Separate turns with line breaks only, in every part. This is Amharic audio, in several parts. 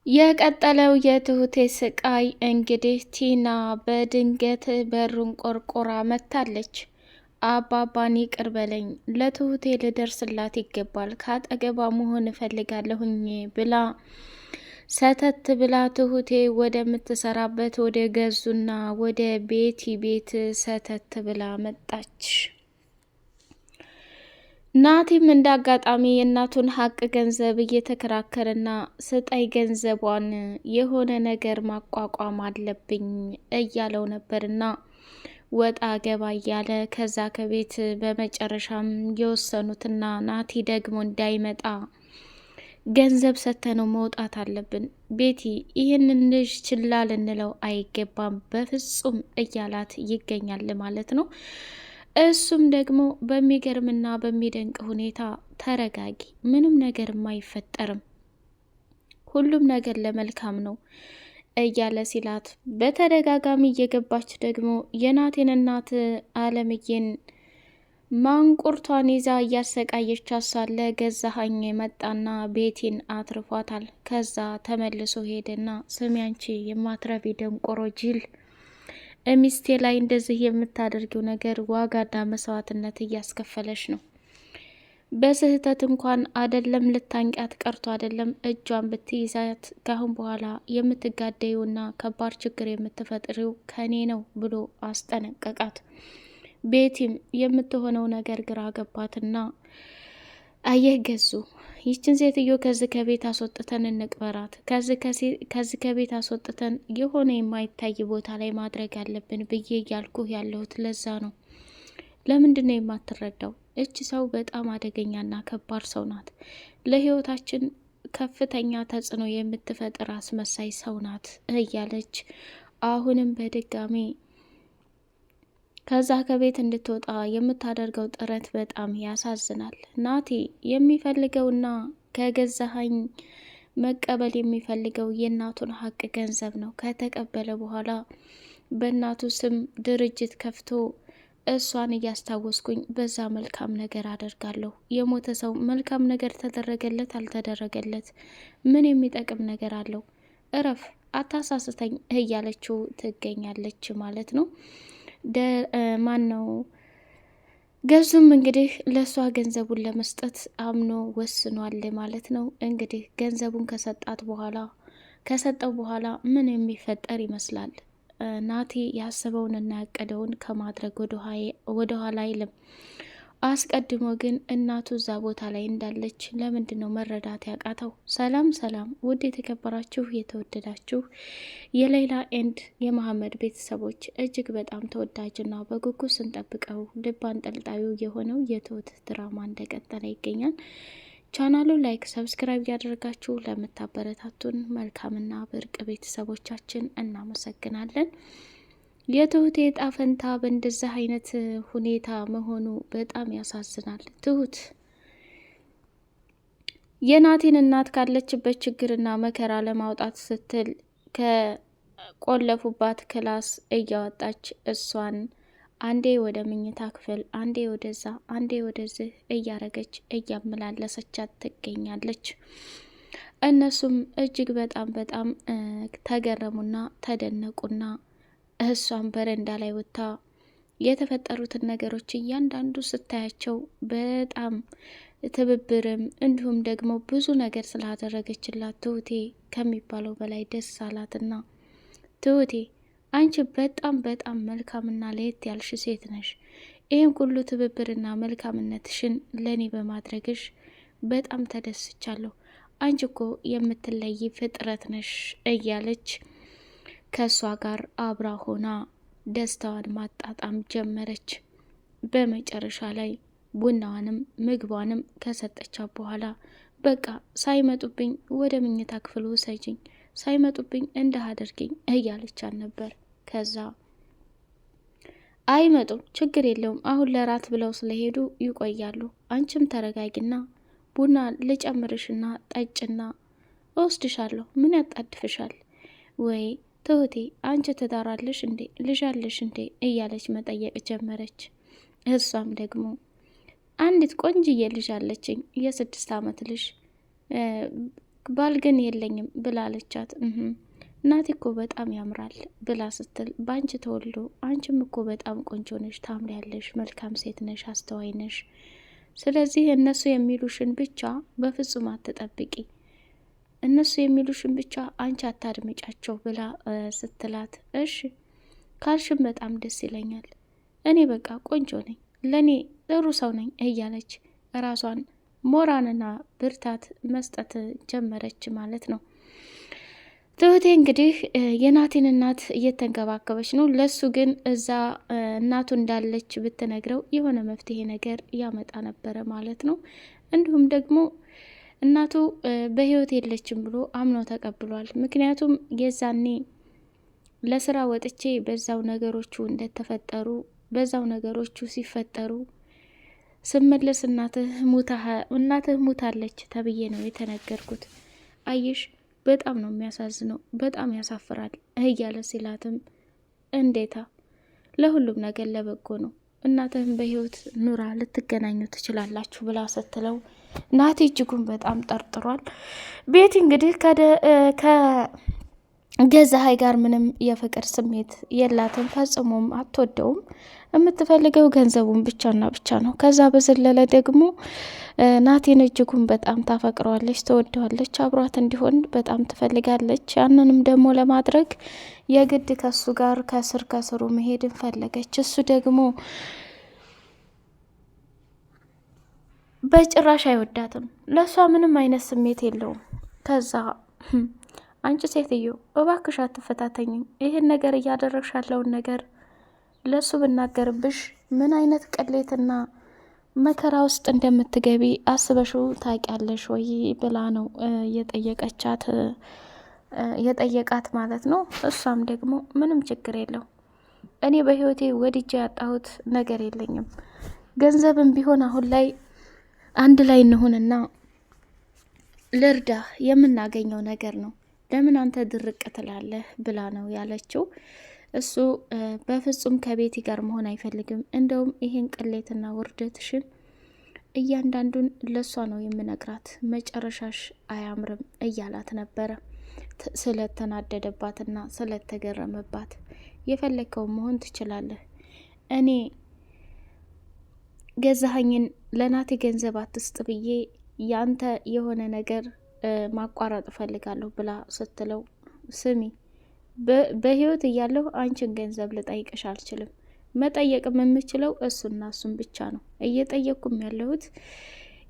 የቀጠለው የትሁቴ ስቃይ እንግዲህ ቲና በድንገት በሩን ቆርቆራ መታለች። አባባን ይቅር በለኝ፣ ለትሁቴ ልደርስላት ይገባል፣ ከአጠገቧ መሆን እፈልጋለሁኝ ብላ ሰተት ብላ ትሁቴ ወደምትሰራበት ወደ ገዙና ወደ ቤቲ ቤት ሰተት ብላ መጣች። ናቲም እንደ አጋጣሚ የእናቱን ሀቅ ገንዘብ እየተከራከረና ስጠይ ገንዘቧን የሆነ ነገር ማቋቋም አለብኝ እያለው ነበርና ወጣ ገባ እያለ ከዛ ከቤት በመጨረሻም የወሰኑትና ናቲ ደግሞ እንዳይመጣ ገንዘብ ሰተነው መውጣት አለብን፣ ቤቲ ይህንን ልጅ ችላ ልንለው አይገባም በፍጹም እያላት ይገኛል ማለት ነው። እሱም ደግሞ በሚገርምና በሚደንቅ ሁኔታ ተረጋጊ፣ ምንም ነገርም አይፈጠርም፣ ሁሉም ነገር ለመልካም ነው እያለ ሲላት በተደጋጋሚ እየገባች ደግሞ የናቴን እናት አለምዬን ማንቁርቷን ይዛ እያሰቃየች ሳለ ገዛኸኝ መጣና ቤቴን አትርፏታል። ከዛ ተመልሶ ሄደና ስሚ አንቺ የማትረቢ ደንቆሮ ጅል፣ ሚስቴ ላይ እንደዚህ የምታደርጊው ነገር ዋጋና መስዋዕትነት እያስከፈለሽ ነው። በስህተት እንኳን አደለም ልታንቂያት ቀርቶ አደለም እጇን ብትይዛት ካሁን በኋላ የምትጋደዩና ከባድ ችግር የምትፈጥሪው ከኔ ነው ብሎ አስጠነቀቃት። ቤቲም የምትሆነው ነገር ግራ ገባትና አየህ ገዙ፣ ይችን ሴትዮ ከዚህ ከቤት አስወጥተን እንቅበራት፣ ከዚህ ከቤት አስወጥተን የሆነ የማይታይ ቦታ ላይ ማድረግ አለብን ብዬ እያልኩ ያለሁት ለዛ ነው። ለምንድን ነው የማትረዳው? እች ሰው በጣም አደገኛና ከባድ ሰው ናት። ለህይወታችን ከፍተኛ ተጽዕኖ የምትፈጥር አስመሳይ ሰው ናት እያለች አሁንም በድጋሚ ከዛ ከቤት እንድትወጣ የምታደርገው ጥረት በጣም ያሳዝናል። ናቲ የሚፈልገውና ከገዛኸኝ መቀበል የሚፈልገው የእናቱን ሀቅ ገንዘብ ነው። ከተቀበለ በኋላ በእናቱ ስም ድርጅት ከፍቶ እሷን እያስታወስኩኝ በዛ መልካም ነገር አደርጋለሁ። የሞተ ሰው መልካም ነገር ተደረገለት አልተደረገለት ምን የሚጠቅም ነገር አለው? እረፍ፣ አታሳስተኝ እያለችው ትገኛለች ማለት ነው። ማን ነው ገዙም እንግዲህ ለእሷ ገንዘቡን ለመስጠት አምኖ ወስኗል ማለት ነው። እንግዲህ ገንዘቡን ከሰጠው በኋላ ምን የሚፈጠር ይመስላል? ናቲ ያሰበውንና ያቀደውን ከማድረግ ወደ ኋላ አይልም። አስቀድሞ ግን እናቱ እዛ ቦታ ላይ እንዳለች ለምንድን ነው መረዳት ያቃተው? ሰላም ሰላም! ውድ የተከበራችሁ የተወደዳችሁ የሌላ ኤንድ የመሐመድ ቤተሰቦች እጅግ በጣም ተወዳጅና በጉጉት ስንጠብቀው ልብ አንጠልጣዩ የሆነው የትሁት ድራማ እንደቀጠለ ይገኛል። ቻናሉ ላይክ፣ ሰብስክራይብ እያደረጋችሁ ለምታበረታቱን መልካምና ብርቅ ቤተሰቦቻችን እናመሰግናለን። የትሁቴ ዕጣ ፈንታ በእንደዚህ አይነት ሁኔታ መሆኑ በጣም ያሳዝናል። ትሁት የናቲን እናት ካለችበት ችግርና መከራ ለማውጣት ስትል ከቆለፉባት ክላስ እያወጣች እሷን አንዴ ወደ መኝታ ክፍል፣ አንዴ ወደዛ፣ አንዴ ወደዚህ እያረገች እያመላለሰቻት ትገኛለች። እነሱም እጅግ በጣም ተገረሙና ተደነቁና እሷን በረንዳ ላይ ወጥታ የተፈጠሩትን ነገሮች እያንዳንዱ ስታያቸው በጣም ትብብርም እንዲሁም ደግሞ ብዙ ነገር ስላደረገችላት ትሁቴ ከሚባለው በላይ ደስ አላትና ትሁቴ አንቺ በጣም መልካምና ለየት ያልሽ ሴት ነሽ። ይህን ሁሉ ትብብርና መልካምነትሽን ለእኔ በማድረግሽ በጣም ተደስቻለሁ። አንቺ እኮ የምትለይ ፍጥረት ነሽ እያለች ከእሷ ጋር አብራ ሆና ደስታዋን ማጣጣም ጀመረች። በመጨረሻ ላይ ቡናዋንም ምግቧንም ከሰጠቻት በኋላ በቃ ሳይመጡብኝ ወደ መኝታ ክፍል ውሰጅኝ፣ ሳይመጡብኝ እንዲህ አድርጊኝ እያለቻት ነበር። ከዛ አይመጡም፣ ችግር የለውም፣ አሁን ለራት ብለው ስለሄዱ ይቆያሉ። አንቺም ተረጋጊና ቡና ልጨምርሽና ጠጭና እወስድሻለሁ፣ ምን ያጣድፍሻል? ወይ ትሁቴ አንቺ ትዳራለሽ እንዴ? ልጃለሽ እንዴ? እያለች መጠየቅ ጀመረች። እሷም ደግሞ አንዲት ቆንጅዬ ልጅ አለችኝ፣ የ6 ዓመት ልጅ ባል ግን የለኝም ብላለቻት። እናቴ እኮ በጣም ያምራል ብላ ስትል በአንቺ ተወልዶ አንቺም እኮ በጣም ቆንጆ ነሽ፣ ታምሪያለሽ፣ መልካም ሴት ነሽ፣ አስተዋይ ነሽ። ስለዚህ እነሱ የሚሉሽን ብቻ በፍጹም አትጠብቂ፣ እነሱ የሚሉሽን ብቻ አንቺ አታድምጫቸው ብላ ስትላት እሺ ካልሽም በጣም ደስ ይለኛል፣ እኔ በቃ ቆንጆ ነኝ፣ ለእኔ ጥሩ ሰው ነኝ እያለች ራሷን ሞራንና ብርታት መስጠት ጀመረች ማለት ነው። ትሁቴ እንግዲህ የናቲን እናት እየተንከባከበች ነው። ለሱ ግን እዛ እናቱ እንዳለች ብትነግረው የሆነ መፍትሄ ነገር ያመጣ ነበረ ማለት ነው። እንዲሁም ደግሞ እናቱ በህይወት የለችም ብሎ አምኖ ተቀብሏል። ምክንያቱም የዛኔ ለስራ ወጥቼ በዛው ነገሮቹ እንደተፈጠሩ በዛው ነገሮቹ ሲፈጠሩ ስመለስ እናትህ ሙታለች ተብዬ ነው የተነገርኩት። አየሽ በጣም ነው የሚያሳዝነው፣ በጣም ያሳፍራል እያለ ሲላትም እንዴታ ለሁሉም ነገር ለበጎ ነው፣ እናትህም በህይወት ኑራ ልትገናኙ ትችላላችሁ ብላ ስትለው ናቲ እጅጉን በጣም ጠርጥሯል። ቤቲ እንግዲህ ከገዛሀይ ጋር ምንም የፍቅር ስሜት የላትም፣ ፈጽሞም አትወደውም። የምትፈልገው ገንዘቡን ብቻና ብቻ ነው። ከዛ በዘለለ ደግሞ ናቲን እጅጉን በጣም ታፈቅረዋለች፣ ትወደዋለች፣ አብሯት እንዲሆን በጣም ትፈልጋለች። ያንንም ደግሞ ለማድረግ የግድ ከሱ ጋር ከስር ከስሩ መሄድን ፈለገች። እሱ ደግሞ በጭራሽ አይወዳትም፣ ለእሷ ምንም አይነት ስሜት የለውም። ከዛ አንቺ ሴትዮ እባክሽ አትፈታተኝም፣ ይህን ነገር እያደረግሽ ያለውን ነገር ለሱ ብናገርብሽ ምን አይነት ቅሌትና መከራ ውስጥ እንደምትገቢ አስበሽው ታውቂያለሽ ወይ ብላ ነው የጠየቃት ማለት ነው። እሷም ደግሞ ምንም ችግር የለው፣ እኔ በህይወቴ ወድጄ ያጣሁት ነገር የለኝም፣ ገንዘብም ቢሆን አሁን ላይ አንድ ላይ እንሆንና ልርዳ የምናገኘው ነገር ነው፣ ለምን አንተ ድርቅ ትላለህ ብላ ነው ያለችው። እሱ በፍጹም ከቤቲ ጋር መሆን አይፈልግም። እንደውም ይሄን ቅሌትና ውርደትሽን እያንዳንዱን ለሷ ነው የምነግራት፣ መጨረሻሽ አያምርም እያላት ነበረ። ስለተናደደባትና ስለተገረመባት የፈለግከው መሆን ትችላለህ፣ እኔ ገዛኸኝን ለናቴ ገንዘብ አትስጥ ብዬ ያንተ የሆነ ነገር ማቋረጥ እፈልጋለሁ ብላ ስትለው ስሚ በህይወት እያለሁ አንቺን ገንዘብ ልጠይቅሽ አልችልም። መጠየቅም የምችለው እሱና እሱን ብቻ ነው። እየጠየቅኩም ያለሁት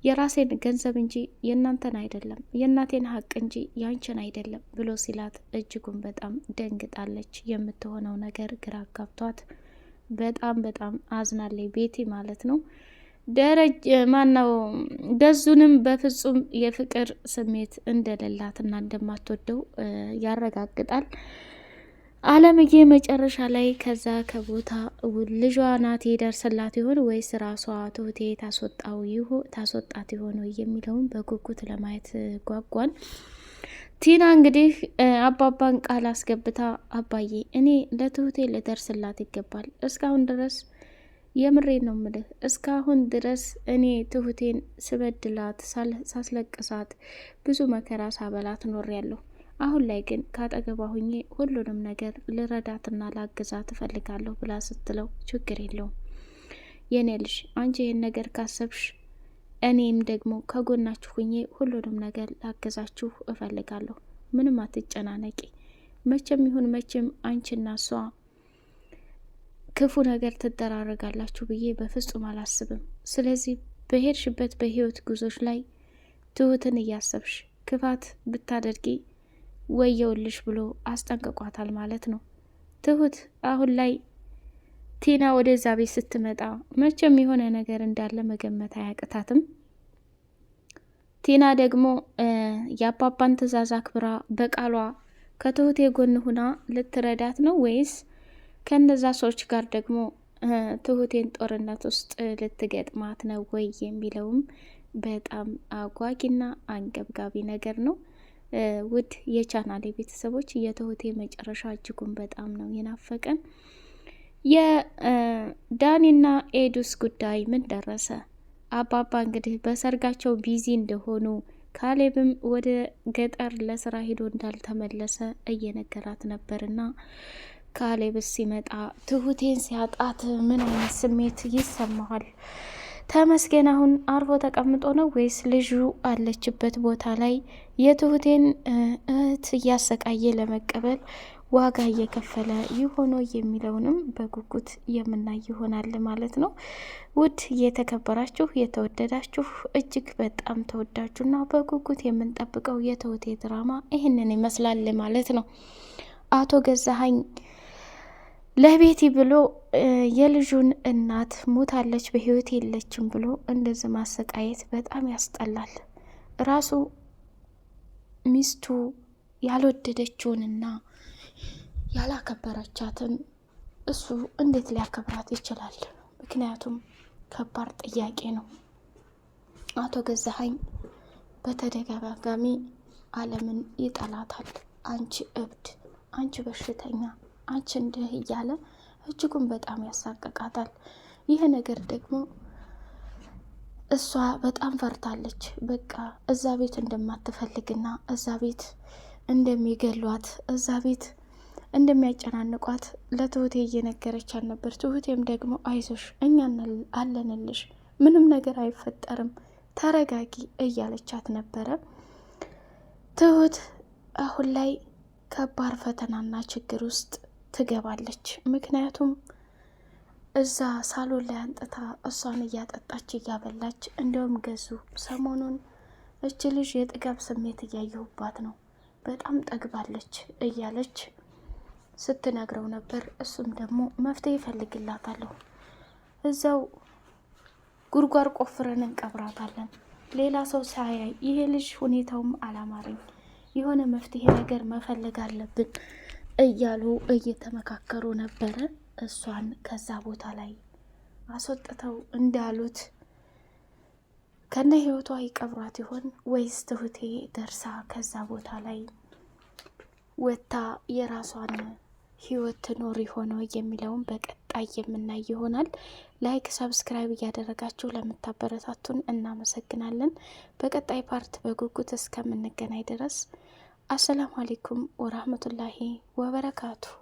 የራሴን ገንዘብ እንጂ የእናንተን አይደለም፣ የእናቴን ሀቅ እንጂ ያንቺን አይደለም ብሎ ሲላት እጅጉን በጣም ደንግጣለች። የምትሆነው ነገር ግራ ጋብቷት በጣም በጣም አዝናለች ቤቲ ማለት ነው። ገዙንም በፍጹም የፍቅር ስሜት እንደሌላትና እንደማትወደው ያረጋግጣል። አለምዬ መጨረሻ ላይ ከዛ ከቦታ ልጇ ናቲ ደርስላት ይሆን ወይስ ራሷ ትሁቴ ታስወጣት ይሆን የሚለውን በጉጉት ለማየት ጓጓን። ቲና እንግዲህ አባባን ቃል አስገብታ አባዬ እኔ ለትሁቴ ልደርስላት ይገባል፣ እስካሁን ድረስ የምሬ ነው ምልህ፣ እስካሁን ድረስ እኔ ትሁቴን ስበድላት ሳስለቅሳት ብዙ መከራ ሳበላት ኖሬያለሁ። አሁን ላይ ግን ካጠገቧ ሁኜ ሁሉንም ነገር ልረዳትና ላግዛት እፈልጋለሁ ብላ ስትለው ችግር የለውም የኔ ልጅ፣ አንቺ ይህን ነገር ካሰብሽ እኔም ደግሞ ከጎናችሁ ሁኜ ሁሉንም ነገር ላግዛችሁ እፈልጋለሁ። ምንም አትጨናነቂ። መቼም ይሁን መቼም አንቺና እሷ ክፉ ነገር ትደራረጋላችሁ ብዬ በፍጹም አላስብም። ስለዚህ በሄድሽበት በህይወት ጉዞች ላይ ትሁትን እያሰብሽ ክፋት ብታደርጊ ወየውልሽ ብሎ አስጠንቅቋታል ማለት ነው። ትሁት አሁን ላይ ቲና ወደዛ ቤት ስትመጣ መቼም የሆነ ነገር እንዳለ መገመት አያቅታትም። ቲና ደግሞ የአባባን ትዕዛዝ አክብራ በቃሏ ከትሁቴ ጎን ሁና ልትረዳት ነው ወይስ ከነዛ ሰዎች ጋር ደግሞ ትሁቴን ጦርነት ውስጥ ልትገጥማት ነው ወይ የሚለውም በጣም አጓጊና አንገብጋቢ ነገር ነው። ውድ የቻናሌ ቤተሰቦች የትሁቴ መጨረሻ እጅጉን በጣም ነው የናፈቀን። የዳኒና ኤዱስ ጉዳይ ምን ደረሰ? አባባ እንግዲህ በሰርጋቸው ቢዚ እንደሆኑ ካሌብም ወደ ገጠር ለስራ ሄዶ እንዳልተመለሰ እየነገራት ነበርና ካሌብስ ሲመጣ ትሁቴን ሲያጣት ምን አይነት ስሜት ይሰማሃል? ተመስገን አሁን አርፎ ተቀምጦ ነው ወይስ ልጁ አለችበት ቦታ ላይ የትሁቴን እህት እያሰቃየ ለመቀበል ዋጋ እየከፈለ ይሆኖ የሚለውንም በጉጉት የምናይ ይሆናል ማለት ነው። ውድ የተከበራችሁ የተወደዳችሁ እጅግ በጣም ተወዳጁና በጉጉት የምንጠብቀው የትሁቴ ድራማ ይህንን ይመስላል ማለት ነው። አቶ ገዛሀኝ ለቤቲ ብሎ የልጁን እናት ሞታለች በህይወት የለችም ብሎ እንደዚህ ማሰቃየት በጣም ያስጠላል። ራሱ ሚስቱ ያልወደደችውንና ያላከበረቻትን እሱ እንዴት ሊያከብራት ይችላል? ምክንያቱም ከባድ ጥያቄ ነው። አቶ ገዛሀኝ በተደጋጋሚ አለምን ይጠላታል። አንቺ እብድ፣ አንቺ በሽተኛ፣ አንቺ እንዲህ እያለ እጅጉን በጣም ያሳቀቃታል። ይህ ነገር ደግሞ እሷ በጣም ፈርታለች። በቃ እዛ ቤት እንደማትፈልግና እዛ ቤት እንደሚገሏት እዛ ቤት እንደሚያጨናንቋት ለትሁቴ እየነገረቻት ነበር። ትሁቴም ደግሞ አይዞሽ እኛ አለንልሽ፣ ምንም ነገር አይፈጠርም፣ ተረጋጊ እያለቻት ነበረ። ትሁት አሁን ላይ ከባድ ፈተናና ችግር ውስጥ ትገባለች። ምክንያቱም እዛ ሳሎን ላይ አንጥታ እሷን እያጠጣች እያበላች፣ እንዲሁም ገዙ ሰሞኑን እች ልጅ የጥጋብ ስሜት እያየሁባት ነው፣ በጣም ጠግባለች እያለች ስትነግረው ነበር። እሱም ደግሞ መፍትሄ ይፈልግላታለሁ፣ እዛው ጉድጓድ ቆፍረን እንቀብራታለን፣ ሌላ ሰው ሳያይ፣ ይሄ ልጅ ሁኔታውም አላማረኝ፣ የሆነ መፍትሄ ነገር መፈለግ አለብን እያሉ እየተመካከሩ ነበረ። እሷን ከዛ ቦታ ላይ አስወጥተው እንዳሉት ከነ ህይወቷ ይቀብሯት ይሆን ወይስ ትሁቴ ደርሳ ከዛ ቦታ ላይ ወጥታ የራሷን ህይወት ትኖር ይሆን የሚለውን በቀጣይ የምናይ ይሆናል። ላይክ ሰብስክራይብ እያደረጋችሁ ለምታበረታቱን እናመሰግናለን። በቀጣይ ፓርት በጉጉት እስከምንገናኝ ድረስ አሰላሙ አለይኩም ወራህመቱላሂ ወበረካቱሁ።